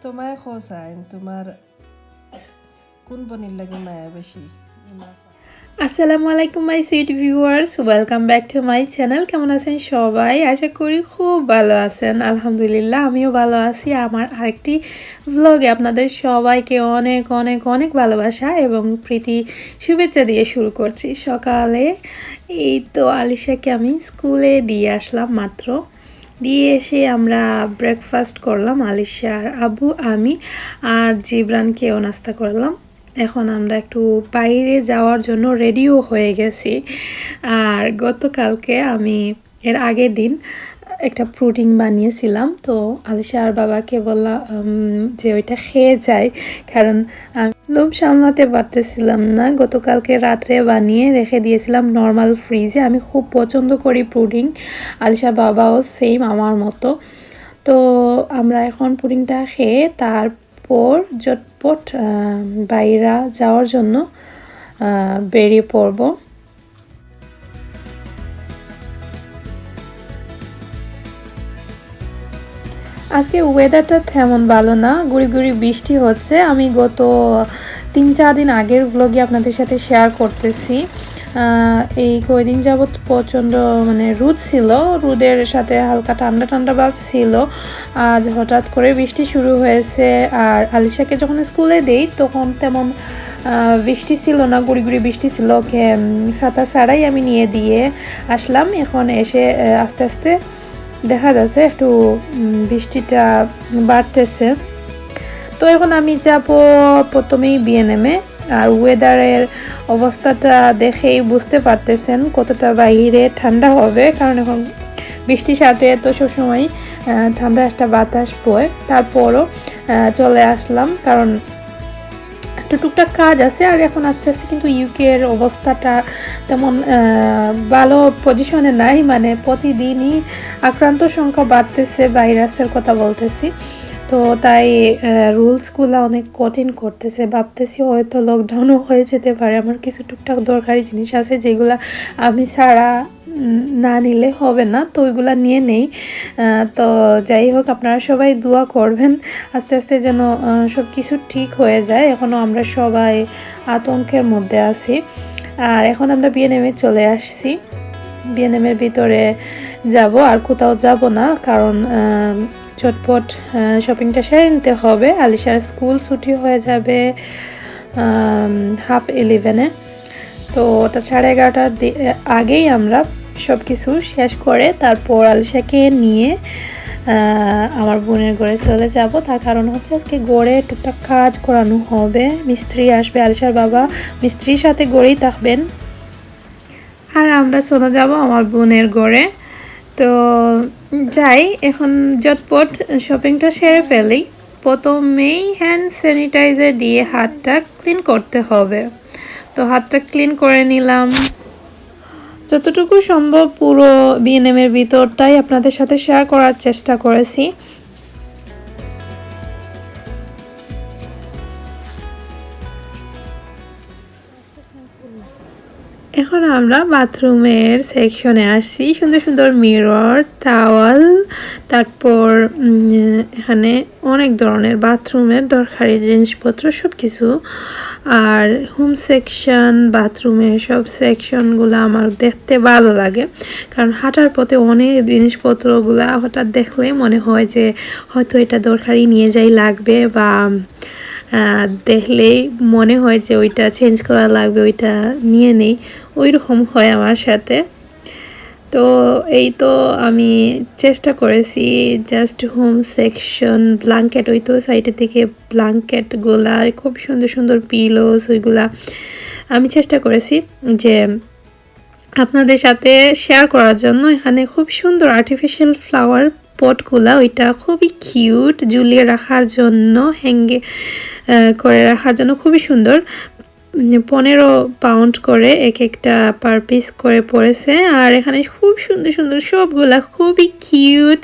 তোমায় খোঁচাইন তোমার কোন বনির লাগে মায়া বেশি? আসসালামু আলাইকুম my sweet viewers, welcome back to my channel. কেমন আছেন সবাই? আশা করি খুব ভালো আছেন। আলহামদুলিল্লাহ আমিও ভালো আছি। আমার আরেকটি ভ্লগে আপনাদের সবাইকে অনেক অনেক অনেক ভালোবাসা এবং প্রীতি শুভেচ্ছা দিয়ে শুরু করছি। সকালে এই তো আলিশাকে আমি স্কুলে দিয়ে আসলাম মাত্র। দিয়ে এসে আমরা ব্রেকফাস্ট করলাম, আলিশার আব্বু, আমি আর জিবরানকেও নাস্তা করলাম। এখন আমরা একটু বাইরে যাওয়ার জন্য রেডিও হয়ে গেছি। আর গতকালকে আমি এর আগের দিন একটা প্রোটিন বানিয়েছিলাম, তো আলিশার বাবাকে বললাম যে ওইটা খেয়ে যায়, কারণ আমি লোভ সামলাতে পারতেছিলাম না। গতকালকে রাত্রে বানিয়ে রেখে দিয়েছিলাম নর্মাল ফ্রিজে। আমি খুব পছন্দ করি পুডিং, আলিশার বাবাও সেম আমার মতো। তো আমরা এখন পুডিংটা খেয়ে তারপর ঝটপট বাইরে যাওয়ার জন্য বেরিয়ে পড়ব। আজকে ওয়েদারটা তেমন ভালো না, গুড়ি গুড়ি বৃষ্টি হচ্ছে। আমি গত 3-4 দিন আগের ভ্লগে আপনাদের সাথে শেয়ার করতেছি। এই কয়দিন যাবৎ প্রচণ্ড রোদ ছিল, রোদের সাথে হালকা ঠান্ডা ঠান্ডা ভাব ছিল। আজ হঠাৎ করে বৃষ্টি শুরু হয়েছে। আর আলিশাকে যখন স্কুলে দেই তখন তেমন বৃষ্টি ছিল না, গুড়ি গুড়ি বৃষ্টি ছিল। ওকে ছাতা ছাড়াই আমি নিয়ে দিয়ে আসলাম। এখন এসে আস্তে আস্তে দেখা যাচ্ছে একটু বৃষ্টিটা বাড়তেছে। তো এখন আমি যাব প্রথমেই বিএনএমে। আর ওয়েদারের অবস্থাটা দেখেই বুঝতে পারতেছেন কতটা বাইরে ঠান্ডা হবে, কারণ এখন বৃষ্টির সাথে তো সবসময় ঠান্ডা একটা বাতাস বয়। তারপরও চলে আসলাম, কারণ একটু টুকটাক কাজ আছে। আর এখন আস্তে আস্তে কিন্তু ইউকের অবস্থাটা তেমন ভালো পজিশনে নাই, প্রতিদিনই আক্রান্ত সংখ্যা বাড়তেছে, ভাইরাসের কথা বলতেছি। তো তাই রুলসগুলো অনেক কঠিন করতেছে। ভাবতেছি হয়তো লকডাউনও হয়ে যেতে পারে। আমার কিছু টুকটাক দরকারি জিনিস আছে যেগুলো আমি ছাড়া না নিলে হবে না, তো ওইগুলো নিয়ে নেই। তো যাই হোক, আপনারা সবাই দোয়া করবেন আস্তে আস্তে যেন সব কিছু ঠিক হয়ে যায়। এখনও আমরা সবাই আতঙ্কের মধ্যে আছি। আর এখন আমরা বিএনএমে চলে আসছি। বিএনএমের ভিতরে যাব, আর কোথাও যাব না, কারণ চটপট শপিংটা সেরে নিতে হবে। আলিশার স্কুল ছুটি হয়ে যাবে 11:30। তো ওটা 11:30টার আগেই আমরা সব কিছু শেষ করে তারপর আলিশাকে নিয়ে আমার বোনের ঘরে চলে যাব। তার কারণ হচ্ছে আজকে গড়ে টুকটাক কাজ করানো হবে, মিস্ত্রি আসবে। আলিশার বাবা মিস্ত্রির সাথে গড়েই থাকবেন, আর আমরা চলে যাব আমার বোনের ঘরে। তো যাই, এখন ঝটপট শপিংটা সেরে ফেলি। প্রথমেই হ্যান্ড স্যানিটাইজার দিয়ে হাতটা ক্লিন করতে হবে। তো হাতটা ক্লিন করে নিলাম। যতটুকু সম্ভব পুরো বিএনএমের ভিতরটাই আপনাদের সাথে শেয়ার করার চেষ্টা করেছি। এখন আমরা বাথরুমের সেকশনে আসছি। সুন্দর সুন্দর মিরর, টাওয়াল, তারপর এখানে অনেক ধরনের বাথরুমের দরকারি জিনিসপত্র সব কিছু। আর হোম সেকশন, বাথরুমের সব সেকশনগুলো আমার দেখতে ভালো লাগে, কারণ হাঁটার পথে অনেক জিনিসপত্রগুলো হঠাৎ দেখলে মনে হয় যে হয়তো এটা দরকারি নিয়ে যাই লাগবে, বা দেখলেই মনে হয় যে ওইটা চেঞ্জ করা লাগবে, ওইটা নিয়ে নেই, ওই রকম হয় আমার সাথে। তো এই তো আমি চেষ্টা করেছি জাস্ট হোম সেকশন, ব্ল্যাঙ্কেট, ওই তো সাইডের দিকে ব্ল্যাঙ্কেটগুলা খুব সুন্দর সুন্দর পিলোস, ওইগুলা আমি চেষ্টা করেছি যে আপনাদের সাথে শেয়ার করার জন্য। এখানে খুব সুন্দর আর্টিফিশিয়াল ফ্লাওয়ার পটগুলা, ওইটা খুবই কিউট, ঝুলিয়ে রাখার জন্য, হ্যাঙ্গে করে রাখার জন্য খুবই সুন্দর। 15 পাউন্ড করে এক একটা পার পিস করে পড়েছে। আর এখানে খুব সুন্দর সুন্দর সবগুলা খুবই কিউট।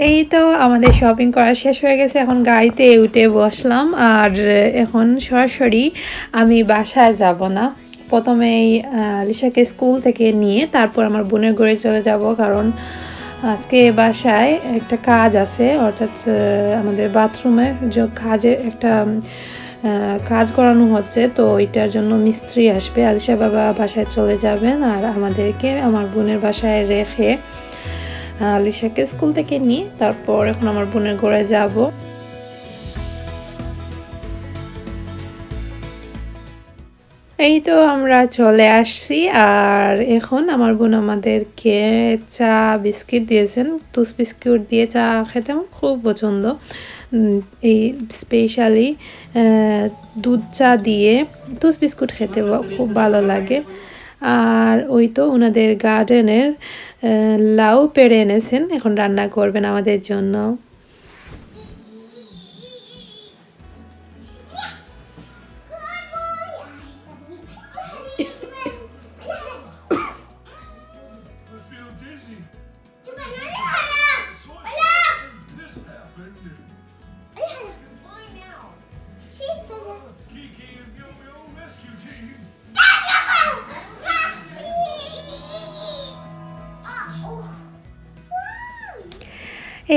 এই তো আমাদের শপিং করা শেষ হয়ে গেছে, এখন গাড়িতে উঠে বসলাম। আর এখন সরাসরি আমি বাসায় যাব না, প্রথমেই লিসাকে স্কুল থেকে নিয়ে তারপর আমার বোনের ঘরে চলে যাব, কারণ আজকে বাসায় একটা কাজ আছে, অর্থাৎ আমাদের বাথরুমে যে কাজে একটা কাজ করানো হচ্ছে, তো ওইটার জন্য মিস্ত্রি আসবে। আলিশা বাবা বাসায় চলে যাবেন আর আমাদেরকে আমার বোনের বাসায় রেখে আলিশাকে স্কুল থেকে নিয়ে তারপর এখন আমার বোনের ঘরে যাব। এই তো আমরা চলে আসছি, আর এখন আমার বোন আমাদেরকে চা বিস্কিট দিয়েছেন। টুস বিস্কুট দিয়ে চা খেতে আমার খুব পছন্দ, এই স্পেশালি দুধ চা দিয়ে টুস বিস্কুট খেতে খুব ভালো লাগে। আর ওই তো ওনাদের গার্ডেনের লাউ পেড়ে এনেছেন, এখন রান্না করবেন আমাদের জন্য।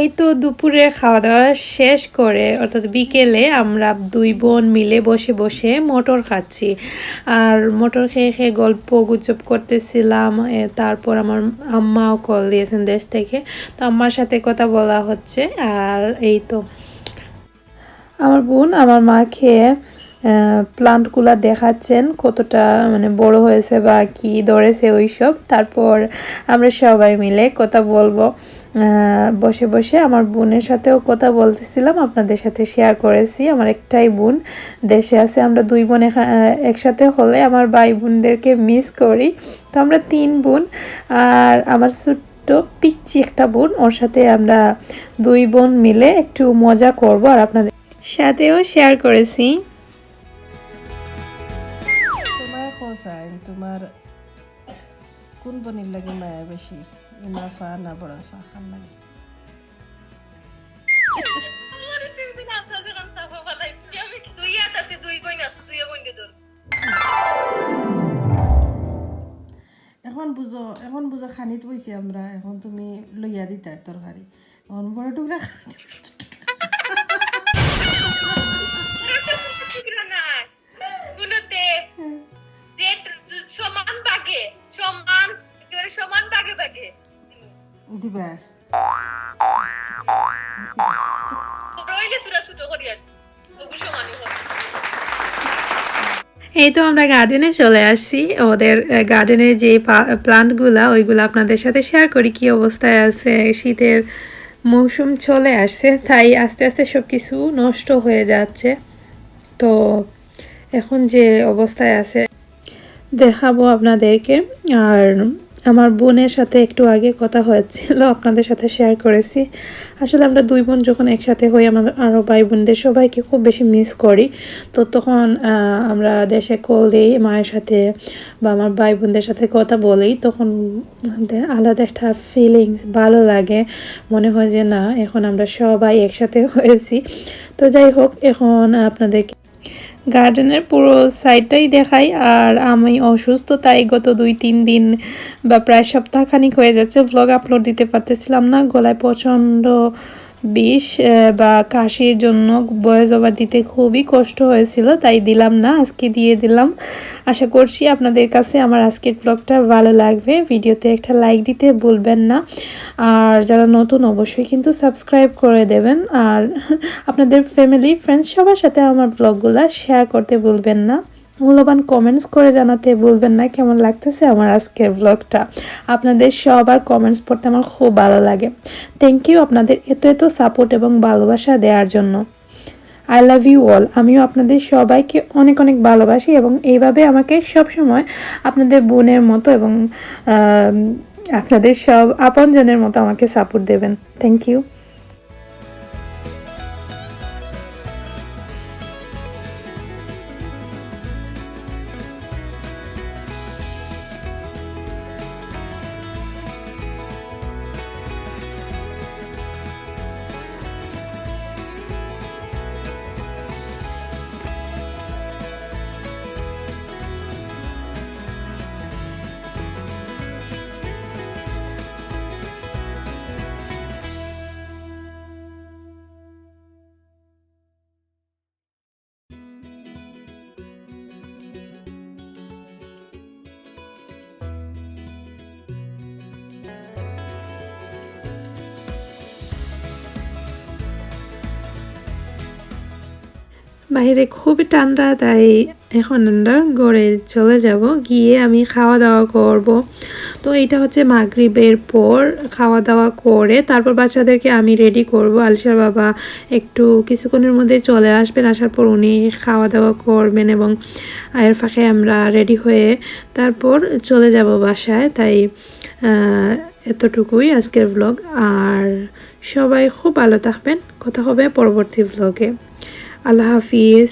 এই তো দুপুরের খাওয়া দাওয়া শেষ করে, অর্থাৎ বিকেলে আমরা দুই বোন মিলে বসে বসে মটর খাচ্ছি। আর মটর খেয়ে খেয়ে গল্প গুজব করতেছিলাম। তারপর আমার আম্মাও কল দিয়েছেন দেশ থেকে, তো আম্মার সাথে কথা বলা হচ্ছে। আর এই তো আমার বোন আমার মাকে প্লান্টগুলা দেখাচ্ছেন কতটা মানে বড় হয়েছে বা কি ধরেছে ওইসব। তারপর আমরা সবাই মিলে কথা বলবো, বসে বসে আমার বোনের সাথেও কথা বলতেছিলাম, আপনাদের সাথে শেয়ার করেছি। আমার একটাই বোন দেশে আছে, আমরা দুই বোন একসাথে হলে আমার ভাই বোনদেরকে মিস করি। তো আমরা তিন বোন, আর আমার ছোট্ট পিচ্চি একটা বোন, ওর সাথে আমরা দুই বোন মিলে একটু মজা করব আর আপনাদের সাথেও শেয়ার করেছি। তোমার খোঁচাই তোমার কোন বনির লাগে মায়া বেশি, ইমা ফা না বড় ফা খান লাগে? এখন বুঝো খানিত বইছি আমরা, এখন তুমি লইয়া দিতা তরকারি, এখন বড় টুকরা দিবা। এই তো আমরা গার্ডেনে চলে আসছি, ওদের গার্ডেনের যে প্লান্টগুলা ওইগুলো আপনাদের সাথে শেয়ার করি কি অবস্থায় আছে। শীতের মৌসুম চলে আসছে, তাই আস্তে আস্তে সব কিছু নষ্ট হয়ে যাচ্ছে। তো এখন যে অবস্থায় আছে দেখাবো আপনাদেরকে। আর আমার বোনের সাথে একটু আগে কথা হয়েছিল, আপনাদের সাথে শেয়ার করেছি। আসলে আমরা দুই বোন যখন একসাথে হই, আমার আরও ভাই বোনদের সবাইকে খুব বেশি মিস করি। তো তখন আমরা দেশে কল দিই মায়ের সাথে বা আমার ভাই বোনদের সাথে কথা বলি, তখন আলাদা একটা ফিলিংস ভালো লাগে, মনে হয় যে না এখন আমরা সবাই একসাথে হয়েছি। তো যাই হোক, এখন আপনাদেরকে গার্ডেনের পুরো সাইডটাই দেখাই। আর আমি অসুস্থ, তাই গত 2-3 দিন বা প্রায় সপ্তাহখানিক হয়ে যাচ্ছে ভ্লগ আপলোড দিতে পারতেছিলাম না। গলায় প্রচণ্ড বিষ বা কাশির জন্য ভয়েস ওভার দিতে খুবই কষ্ট হয়েছিল, তাই দিলাম না, আজকে দিয়ে দিলাম। আশা করছি আপনাদের কাছে আমার আজকের ব্লগটা ভালো লাগবে। ভিডিওতে একটা লাইক দিতে ভুলবেন না, আর যারা নতুন অবশ্যই কিন্তু সাবস্ক্রাইব করে দেবেন। আর আপনাদের ফ্যামিলি ফ্রেন্ডস সবার সাথে আমার ব্লগগুলো শেয়ার করতে ভুলবেন না। মূল্যবান কমেন্টস করে জানাতে ভুলবেন না কেমন লাগতেছে আমার আজকের ব্লগটা। আপনাদের সবার কমেন্টস পড়তে আমার খুব ভালো লাগে। থ্যাংক ইউ আপনাদের এত এত সাপোর্ট এবং ভালোবাসা দেওয়ার জন্য। I love you all. আমিও আপনাদের সবাইকে অনেক অনেক ভালোবাসি, এবং এইভাবে আমাকে সবসময় আপনাদের বোনের মতো এবং আপনাদের সব আপনজনের মতো আমাকে সাপোর্ট দেবেন। Thank you. বাইরে খুবই ঠান্ডা, তাই এখন আমরা ঘরে চলে যাব, গিয়ে আমি খাওয়া দাওয়া করব। তো এটা হচ্ছে মাগরিবের পর খাওয়া দাওয়া করে তারপর বাচ্চাদেরকে আমি রেডি করব। আলিশার বাবা একটু কিছুক্ষণের মধ্যে চলে আসবেন, আসার পর উনি খাওয়া দাওয়া করবেন এবং এর ফাঁকে আমরা রেডি হয়ে তারপর চলে যাব বাসায়। তাই এতটুকুই আজকের ব্লগ। আর সবাই খুব ভালো থাকবেন, কথা হবে পরবর্তী ব্লগে। আল্লাহ হাফিজ।